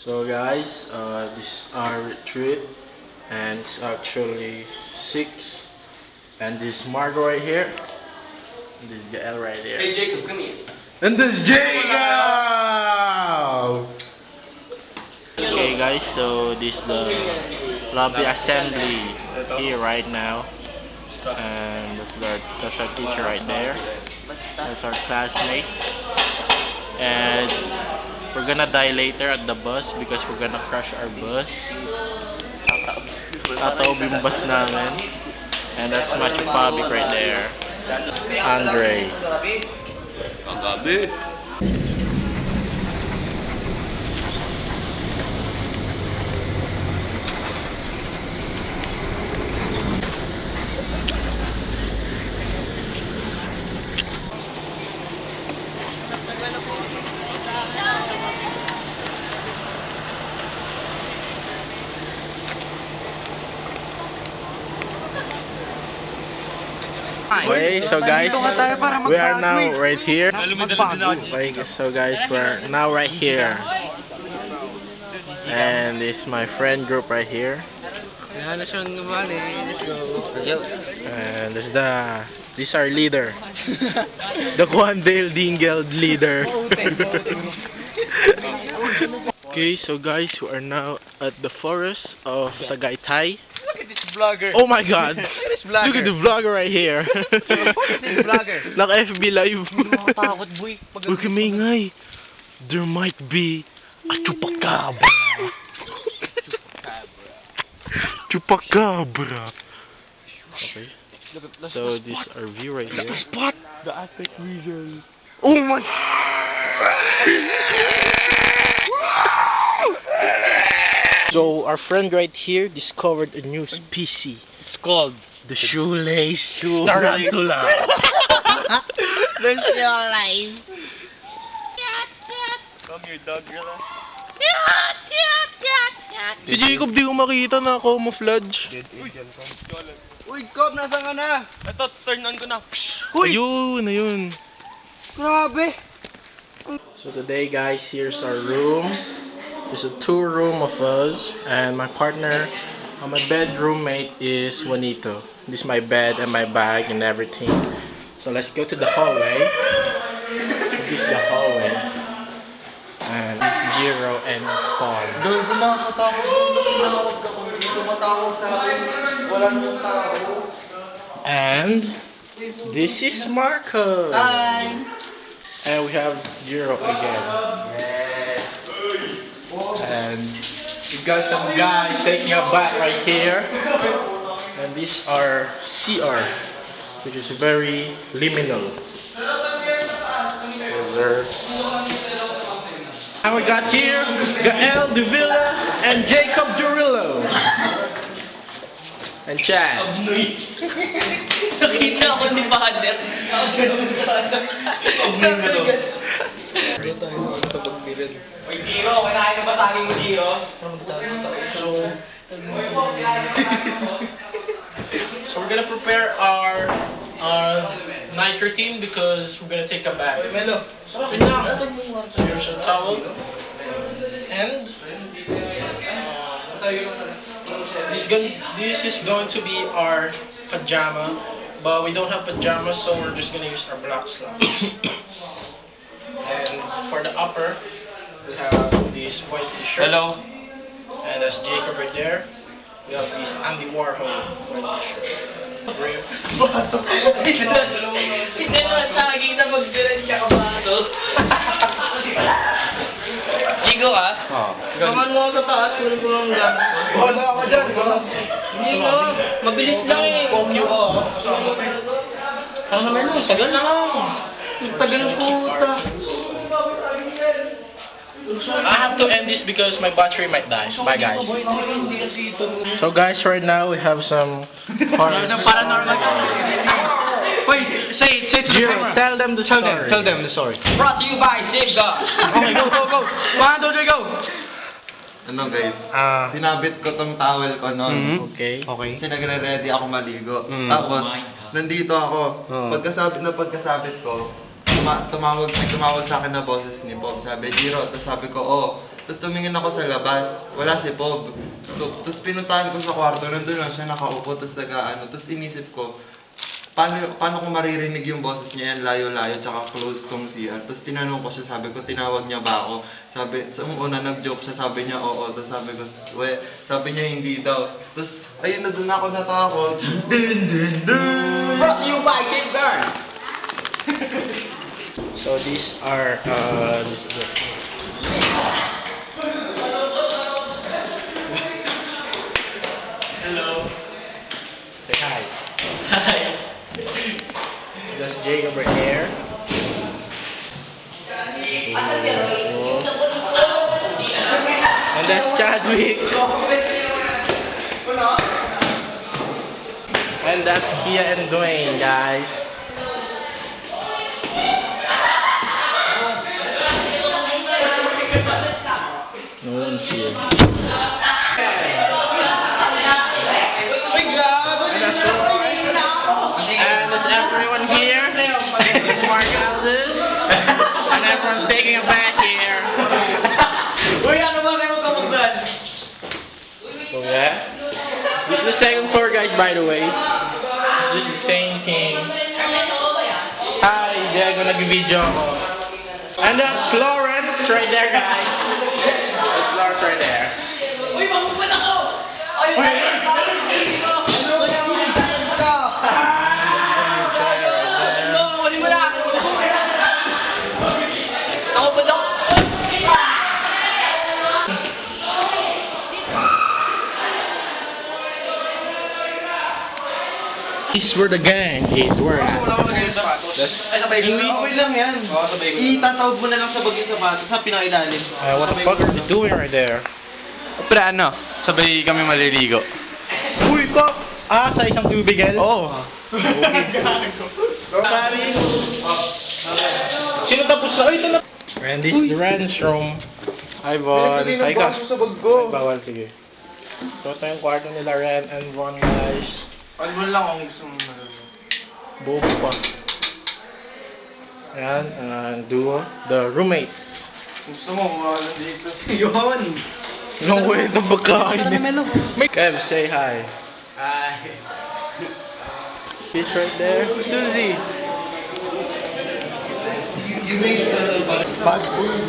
So guys, this is our retreat, and it's actually 6. And this is Margo right here. And this is Gael right there. Hey Jacob, come here. And this is Jacob! Okay guys, so this is the lobby assembly here right now. And that's our teacher right there. That's our classmate. And we're gonna die later at the bus because we're gonna crash our bus. Tataob yung bus namin. And that's Machu Public right there. Andre. Agabi. Okay, so guys, we are now right here. Okay, so guys, we're now right here. And this is my friend group right here. And this is our leader. The Juandale Dingle leader. Okay, so guys, we are now at the forest of Tagaytay. Look at this vlogger. Oh my god! Look at this vlogger. Look at the vlogger right here. This vlogger. Naka-FB live. Nakakatakot, boy. Huwag kamingay. There might be a chupacabra. Chupacabra. Okay. So this is our view right here. Spot. The aspect vision. Oh my. So our friend right here discovered a new species. It's called the shoelace tarantula. The shoelace. Come here, dog girl. Si Jacob di ko makita na camouflage. Uy, Cobb, nasa ka na? Ito, turn on ko na. Ayun, ayun. Grabe. So today guys, here's our room. There's a 2-room of us, and my partner, my bedroom mate is Juanito. This is my bed and my bag and everything. So let's go to the hallway. This is the hallway. And Jiro and Paul. Doon ko nakakatakot. Dito matakot sa akin. Walang yung tao. And this is Marco. Hi. And we have Jiro again. And we got some guys taking a bath right here. And these are CR, which is very liminal. And we got here Gael De Villa and Jacob Durillo. And Chad. Nakita ako ni Father. Uy, Giro, kinain na ba tanging mo, Giro? So we're gonna prepare our night routine because we're gonna take a bath. So here's a towel, and this is going to be our pajama, but we don't have pajamas, so we're just gonna use our black slacks. And for the upper, we have this white t-shirt. Hello. And that's Jacob right there. We have this Andy Warhol white t-shirt. Hindi naman sa akin na magbilan siya kabato. Igo ah? Kaman mo sa taas, kunin ko lang lang. Wala ka dyan. Hindi no, mabilis lang eh. Ano naman no, tagal na lang. Tagal ng puta. I have to end this because my battery might die. Bye guys. So guys, right now we have some Paranormal. Wait, say it to the camera. Tell them the story. Tell them the story. Brought to you by Save God. Okay, go. 1, 2, 3, go. Ano guys, sinabit ko tong towel ko noon. Okay. Kasi nagre-ready ako maligo. Tapos, nandito ako. Pagkasabit ko, tumawag sa akin na boses ni Bob. Sabi, Jiro, tapos sabi ko, Tapos tumingin ako sa labas, wala si Pob. So, tapos pinuntahan ko sa kwarto, nandun lang siya nakaupo, tapos tapos inisip ko, paano ko maririnig yung boses niya yan, layo-layo, tsaka close tong CR. Tapos tinanong ko siya, sabi ko, tinawag niya ba ako? Sabi, sa una nag-joke siya, sabi niya, oo. Tapos sabi ko, sabi niya hindi daw. Tapos, ayun na doon ako natakot. Din, din, din! Brought to you by Game Guard. So these are Hello. say hi. Hi. That's Jacob right here. And that's Chadwick. And that's Kia and Dwayne, guys. No one's here. And that's Roy. And that's everyone here. Mark houses. And everyone's taking a bath here. Uy, ano ba kayo kamagdan? So yeah. This is the second floor, guys, by the way. This is the same thing. Hi, they're gonna give video. And that's Lawrence right there, guys. That's Lawrence right there. Uy, mamupan ako! Ay, wali mo na! Ako ba daw? These were the gang. These were. Ay, sabay ko. Okay lang yan. Oo, sabay ko. Itatawag mo na lang sa bagay sapatos sa pinakailalim. What the fuck are you doing right there? Pre, ano? Sabay kami maliligo. Uy, ko! Sa isang tubigel? Oo. Sorry. Sino tapos na? Ito na. And this is the Ran's room. Hi, Von. Hi, Kas. Bawal, sige. So, ito yung kwarto nila, Ren and Von, guys. Ano mo lang kung gusto mo Bobo pa. Ayan, and duo, the roommate. Gusto mo kung wala dito. Yun! No way, the pagkain. Kev, say hi. Ay. She's right there. Susie. You made the bad food.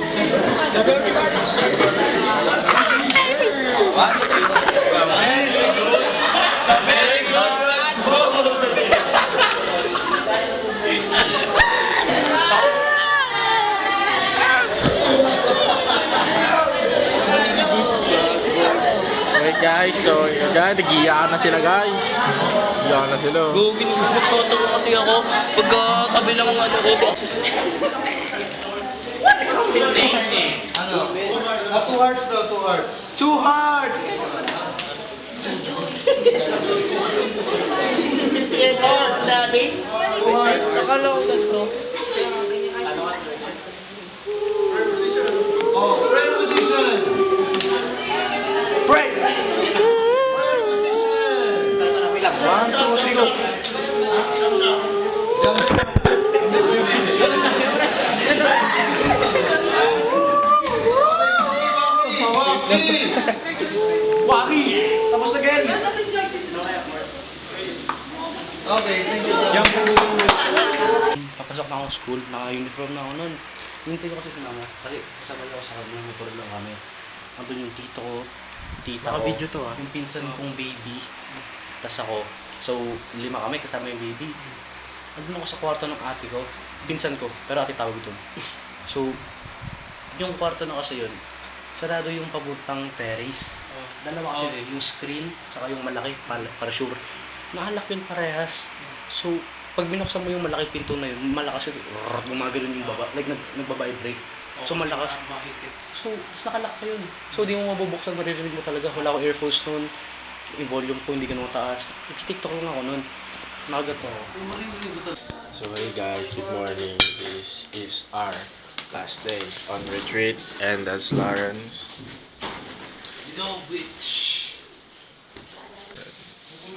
What? Very good. Very good. Alright guys, so yun guys, nag-iyakan na sila guys. Iyakan na sila. Gugin, nagtotobo kasi ako pagka kabilang ano ko. Ano? Two hearts daw, 2 hearts. 2 hearts! Yan o, sabi. Akala ko ganito. Oh, prayer position! Pray! One, two, three, go! Waki! Tapos again! Okay, thank you. Papasok na ako sa school, naka-uniform na ako nun. Hintay ko kasi si mama, kasi kasama niya ako sa kanya, motor lang kami. Andun yung tito ko, tita ko, Naka-video to, yung pinsan kong baby, tas ako. So, 5 kami kasama yung baby. Andun ako sa kwarto ng ate ko, pinsan ko, pero ate tawag doon. So, yung kwarto na kasi yun, sarado yung pabuntang terrace. Dalawa kasi yung screen, saka yung malaki, para sure. Nakalak yun parehas. So, pag binuksan mo yung malaki pinto na yun, malakas yun, gumagano'n yung baba, like nagbabibrate. So, malakas. So, nakalak pa yun. So, di mo mabubuksan, maririnig mo talaga. Wala akong earphones nun. Yung volume ko, hindi ganun taas. Nag-tiktok lang ako nun. Nakagat ako. So hey guys, good morning. This is our last day on retreat, and that's Lawrence. No, bitch.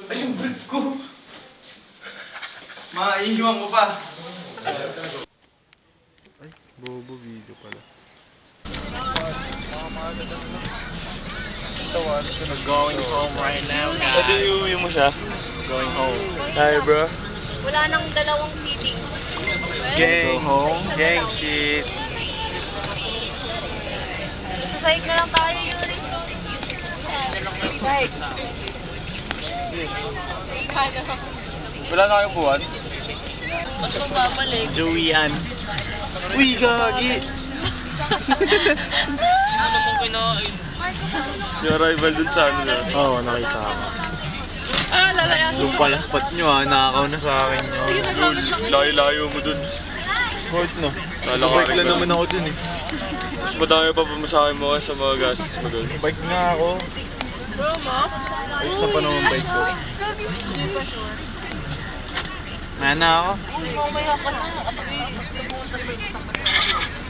Ay, yung brief ko! Maiiwan mo pa. Ay, bobo video pala. We're going home right now, guys. iuwi mo siya? Going home. Hi, bro. Wala nang dalawang seating. Gang. Go home. Gang shit. Sasahig na lang tayo, Yuri. Sasahig. Wala na kayong buwan? Ba't mo babalik? Joey-an. Uy, gagi! Ano mo kinain? Yung arrival dun sa ano na. Oo, nakita ko. Ah, lalayan. Yung pala spot nyo nakakaw na sa akin nyo. Layo-layo mo dun. Hold no. Bike lang naman ako dun eh. Mas madami pa pumasakin mo sa mga gastos mo dun. Bike nga ako. Bro mo? Ayos na pa naman bike ko. Hindi pa sure. Mana ako? Mamaya ka na.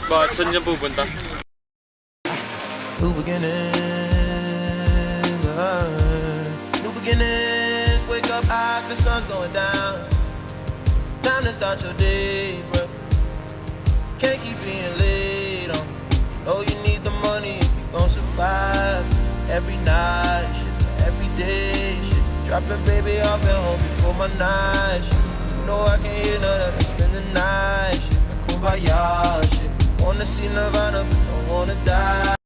Bakit? Saan niya pupunta? New beginnings, new beginnings. Wake up high, the sun's going down. Time to start your day, bro. Can't keep being late on. Know you need the money if you gon' survive. Every night, shit, every day, shit. Dropping baby off at home before my night, shit. You know I can't hear none of that, spend the night, shit. Kumbaya, shit. Wanna see Nirvana, but don't wanna die.